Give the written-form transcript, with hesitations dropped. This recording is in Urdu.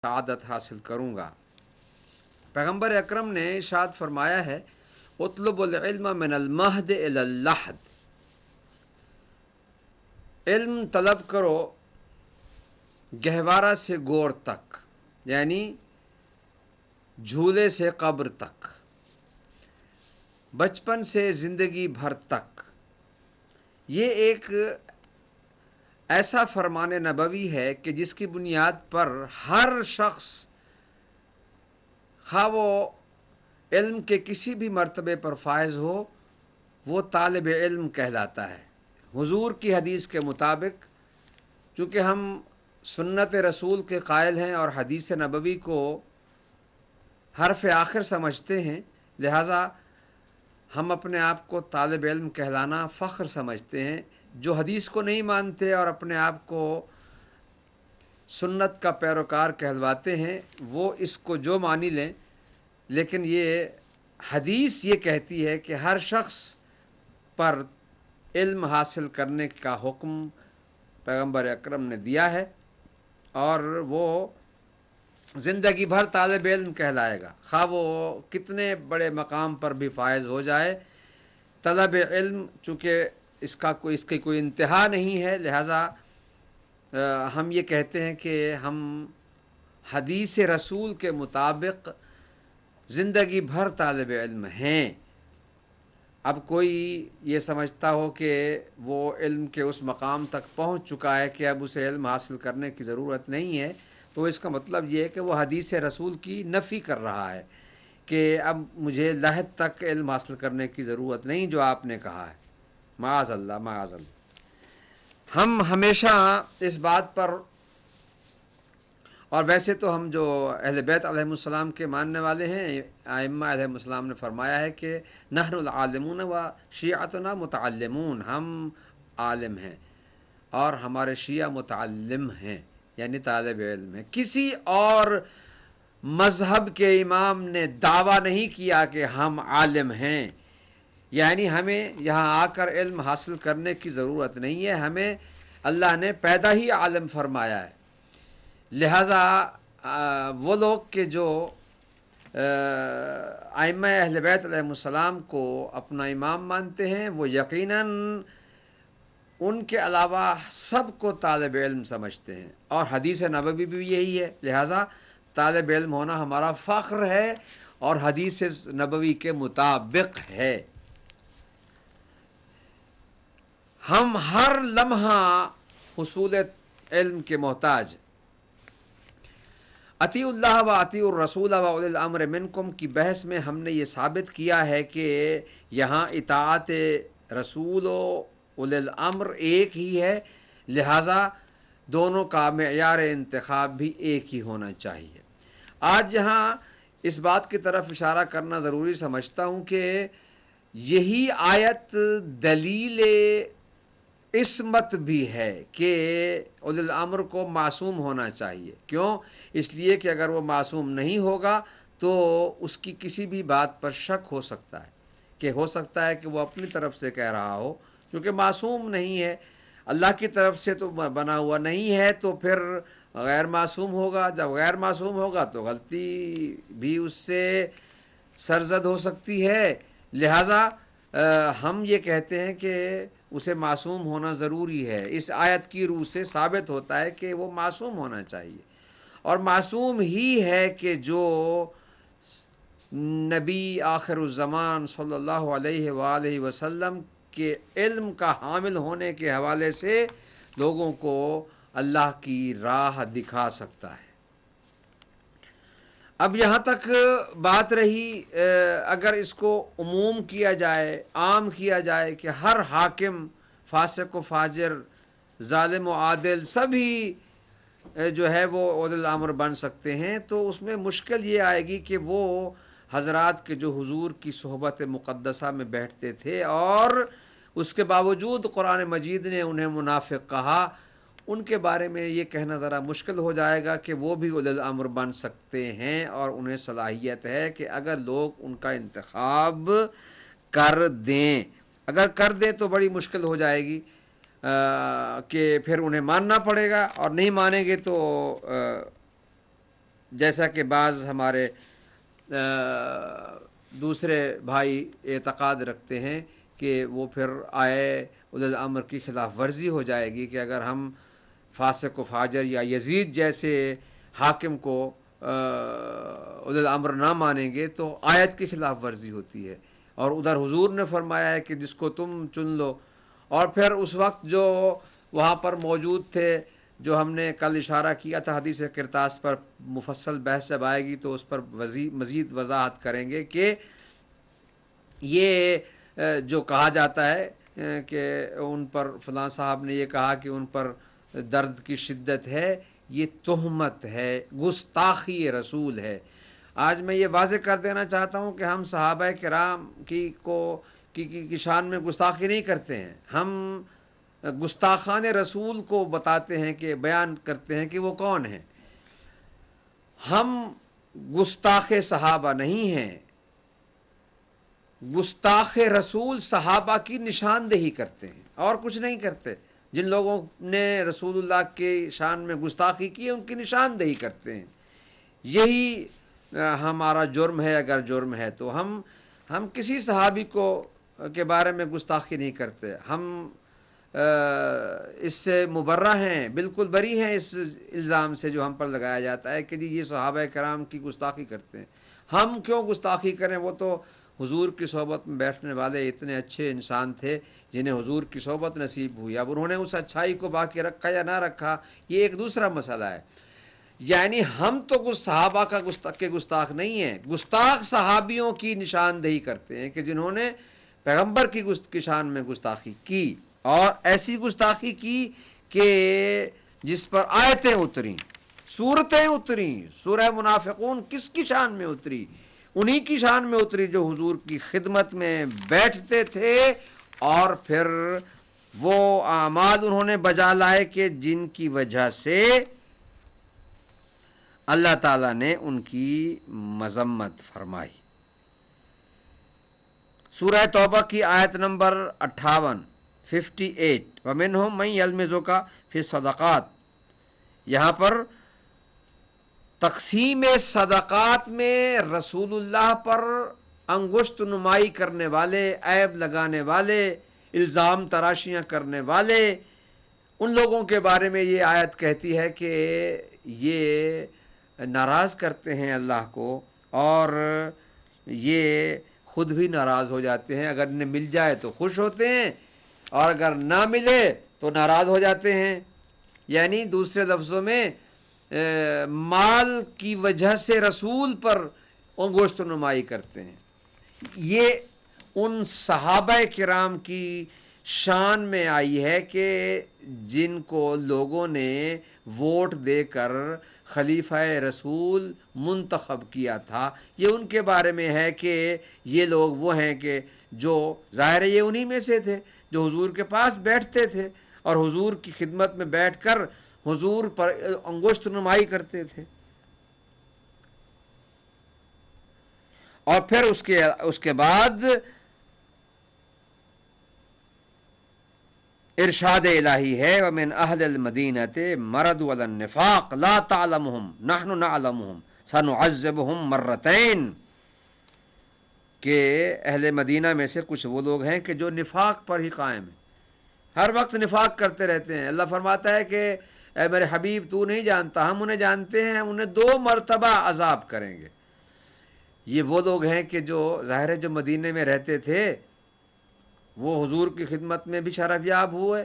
سعادت حاصل کروں گا۔ پیغمبر اکرم نے ارشاد فرمایا ہے اطلب العلم من المہد الی اللحد، علم طلب کرو گہوارہ سے گور تک، یعنی جھولے سے قبر تک، بچپن سے زندگی بھر تک۔ یہ ایک ایسا فرمان نبوی ہے کہ جس کی بنیاد پر ہر شخص خواہ وہ علم کے کسی بھی مرتبے پر فائز ہو، وہ طالب علم کہلاتا ہے۔ حضور کی حدیث کے مطابق چونکہ ہم سنت رسول کے قائل ہیں اور حدیث نبوی کو حرف آخر سمجھتے ہیں، لہٰذا ہم اپنے آپ کو طالب علم کہلانا فخر سمجھتے ہیں۔ جو حدیث کو نہیں مانتے اور اپنے آپ کو سنت کا پیروکار کہلواتے ہیں، وہ اس کو جو مانی لیں، لیکن یہ حدیث یہ کہتی ہے کہ ہر شخص پر علم حاصل کرنے کا حکم پیغمبر اکرم نے دیا ہے، اور وہ زندگی بھر طالب علم کہلائے گا، خواہ وہ کتنے بڑے مقام پر بھی فائز ہو جائے۔ طلب علم چونکہ اس کی کوئی انتہا نہیں ہے، لہٰذا ہم یہ کہتے ہیں کہ ہم حدیث رسول کے مطابق زندگی بھر طالب علم ہیں۔ اب کوئی یہ سمجھتا ہو کہ وہ علم کے اس مقام تک پہنچ چکا ہے کہ اب اسے علم حاصل کرنے کی ضرورت نہیں ہے، تو اس کا مطلب یہ ہے کہ وہ حدیث رسول کی نفی کر رہا ہے کہ اب مجھے لحد تک علم حاصل کرنے کی ضرورت نہیں جو آپ نے کہا ہے۔ معاذ اللہ، معاذ اللہ۔ ہم ہمیشہ اس بات پر، اور ویسے تو ہم جو اہل بیت علیہم السلام کے ماننے والے ہیں، ائمہ علیہم السلام نے فرمایا ہے کہ نحن العالمون و شیعتنا متعلمون، ہم عالم ہیں اور ہمارے شیعہ متعلم ہیں، یعنی طالب علم ہیں۔ کسی اور مذہب کے امام نے دعویٰ نہیں کیا کہ ہم عالم ہیں، یعنی ہمیں یہاں آ کر علم حاصل کرنے کی ضرورت نہیں ہے، ہمیں اللہ نے پیدا ہی عالم فرمایا ہے۔ لہٰذا وہ لوگ کہ جو ائمہ اہل بیت علیہم السلام کو اپنا امام مانتے ہیں، وہ یقیناً ان کے علاوہ سب کو طالب علم سمجھتے ہیں، اور حدیث نبوی بھی یہی ہے، لہٰذا طالب علم ہونا ہمارا فخر ہے اور حدیث نبوی کے مطابق ہے۔ ہم ہر لمحہ حصول علم کے محتاج۔ اطیعوا اللہ و اطیعوا الرسول و اولی الامر منکم کی بحث میں ہم نے یہ ثابت کیا ہے کہ یہاں اطاعت رسول و اولی الامر ایک ہی ہے، لہٰذا دونوں کا معیار انتخاب بھی ایک ہی ہونا چاہیے۔ آج یہاں اس بات کی طرف اشارہ کرنا ضروری سمجھتا ہوں کہ یہی آیت دلیل عصمت بھی ہے کہ اولی الامر کو معصوم ہونا چاہیے۔ کیوں؟ اس لیے کہ اگر وہ معصوم نہیں ہوگا تو اس کی کسی بھی بات پر شک ہو سکتا ہے، کہ ہو سکتا ہے کہ وہ اپنی طرف سے کہہ رہا ہو، کیونکہ معصوم نہیں ہے، اللہ کی طرف سے تو بنا ہوا نہیں ہے، تو پھر غیر معصوم ہوگا۔ جب غیر معصوم ہوگا تو غلطی بھی اس سے سرزد ہو سکتی ہے، لہٰذا ہم یہ کہتے ہیں کہ اسے معصوم ہونا ضروری ہے۔ اس آیت کی روح سے ثابت ہوتا ہے کہ وہ معصوم ہونا چاہیے، اور معصوم ہی ہے کہ جو نبی آخر الزمان صلی اللہ علیہ وآلہ وسلم کے علم کا حامل ہونے کے حوالے سے لوگوں کو اللہ کی راہ دکھا سکتا ہے۔ اب یہاں تک بات رہی، اگر اس کو عموم کیا جائے، عام کیا جائے کہ ہر حاکم، فاسق و فاجر، ظالم و عادل سبھی جو ہے وہ اولی الامر بن سکتے ہیں، تو اس میں مشکل یہ آئے گی کہ وہ حضرات کے جو حضور کی صحبت مقدسہ میں بیٹھتے تھے اور اس کے باوجود قرآن مجید نے انہیں منافق کہا، ان کے بارے میں یہ کہنا ذرا مشکل ہو جائے گا کہ وہ بھی اولی الامر بن سکتے ہیں، اور انہیں صلاحیت ہے کہ اگر لوگ ان کا انتخاب کر دیں۔ اگر کر دیں تو بڑی مشکل ہو جائے گی کہ پھر انہیں ماننا پڑے گا، اور نہیں مانیں گے تو جیسا کہ بعض ہمارے دوسرے بھائی اعتقاد رکھتے ہیں کہ وہ پھر آئے اولي الامر کی خلاف ورزی ہو جائے گی کہ اگر ہم فاسق و فاجر یا یزید جیسے حاکم کو اولي الامر نہ مانیں گے تو آیت کی خلاف ورزی ہوتی ہے، اور ادھر حضور نے فرمایا ہے کہ جس کو تم چن لو. اور پھر اس وقت جو وہاں پر موجود تھے، جو ہم نے کل اشارہ کیا تھا حدیث کرتاس پر، مفصل بحث جب آئے گی تو اس پر مزید وضاحت کریں گے کہ یہ جو کہا جاتا ہے کہ ان پر فلاں صاحب نے یہ کہا کہ ان پر درد کی شدت ہے، یہ تہمت ہے، گستاخی رسول ہے. آج میں یہ واضح کر دینا چاہتا ہوں کہ ہم صحابہ کرام کی شان میں گستاخی نہیں کرتے ہیں. ہم گستاخان رسول کو بتاتے ہیں کہ بیان کرتے ہیں کہ وہ کون ہیں. ہم گستاخ صحابہ نہیں ہیں. گستاخ رسول صحابہ کی نشاندہی کرتے ہیں اور کچھ نہیں کرتے. جن لوگوں نے رسول اللہ کے شان میں گستاخی کی ہے ان کی نشاندہی کرتے ہیں. یہی ہمارا جرم ہے. اگر جرم ہے تو ہم کسی صحابی کے بارے میں گستاخی نہیں کرتے. ہم اس سے مبرہ ہیں، بالکل بری ہیں اس الزام سے جو ہم پر لگایا جاتا ہے کہ جی یہ صحابہ کرام کی گستاخی کرتے ہیں. ہم کیوں گستاخی کریں؟ وہ تو حضور کی صحبت میں بیٹھنے والے اتنے اچھے انسان تھے جنہیں حضور کی صحبت نصیب ہوئی. اب انہوں نے اس اچھائی کو باقی رکھا یا نہ رکھا یہ ایک دوسرا مسئلہ ہے. یعنی ہم تو صحابہ کے گستاخ نہیں ہیں. گستاخ صحابیوں کی نشاندہی کرتے ہیں کہ جنہوں نے پیغمبر کی شان میں گستاخی کی، اور ایسی گستاخی کی کہ جس پر آیتیں اتریں، سورتیں اتریں. سورہ منافقون کس کی شان میں اتری؟ انہی کی شان میں اتری جو حضور کی خدمت میں بیٹھتے تھے اور پھر وہ اعمال انہوں نے بجا لائے کہ جن کی وجہ سے اللہ تعالیٰ نے ان کی مذمت فرمائی. سورہ توبہ کی آیت نمبر 58 وَمِنْهُمْ مَنْ يَلْمِزُكَ فِي الصَّدَقَاتِ. یہاں پر تقسیم صدقات میں رسول اللہ پر انگشت نمائی کرنے والے، عیب لگانے والے، الزام تراشیاں کرنے والے، ان لوگوں کے بارے میں یہ آیت کہتی ہے کہ یہ ناراض کرتے ہیں اللہ کو، اور یہ خود بھی ناراض ہو جاتے ہیں. اگر انہیں مل جائے تو خوش ہوتے ہیں، اور اگر نہ ملے تو ناراض ہو جاتے ہیں. یعنی دوسرے لفظوں میں مال کی وجہ سے رسول پر انگشت نمائی کرتے ہیں. یہ ان صحابہ کرام کی شان میں آئی ہے کہ جن کو لوگوں نے ووٹ دے کر خلیفہ رسول منتخب کیا تھا. یہ ان کے بارے میں ہے کہ یہ لوگ وہ ہیں کہ جو ظاہر یہ انہی میں سے تھے جو حضور کے پاس بیٹھتے تھے اور حضور کی خدمت میں بیٹھ کر حضور پر انگشت نمائی کرتے تھے. اور پھر اس کے بعد ارشاد الہی ہے وَمِنْ أَهْلِ الْمَدِينَةِ مَرَضُوا عَلَى النِّفَاقِ لَا تَعْلَمُهُمْ نَحْنُ نَعْلَمُهُمْ سَنُعَذِّبُهُمْ مَرَّتَيْنِ. کہ اہل مدینہ میں سے کچھ وہ لوگ ہیں کہ جو نفاق پر ہی قائم ہیں، ہر وقت نفاق کرتے رہتے ہیں. اللہ فرماتا ہے کہ اے میرے حبیب تو نہیں جانتا، ہم انہیں جانتے ہیں، ہم انہیں 2 مرتبہ عذاب کریں گے. یہ وہ لوگ ہیں کہ جو ظاہر ہے جو مدینے میں رہتے تھے وہ حضور کی خدمت میں بھی شرف یاب ہوئے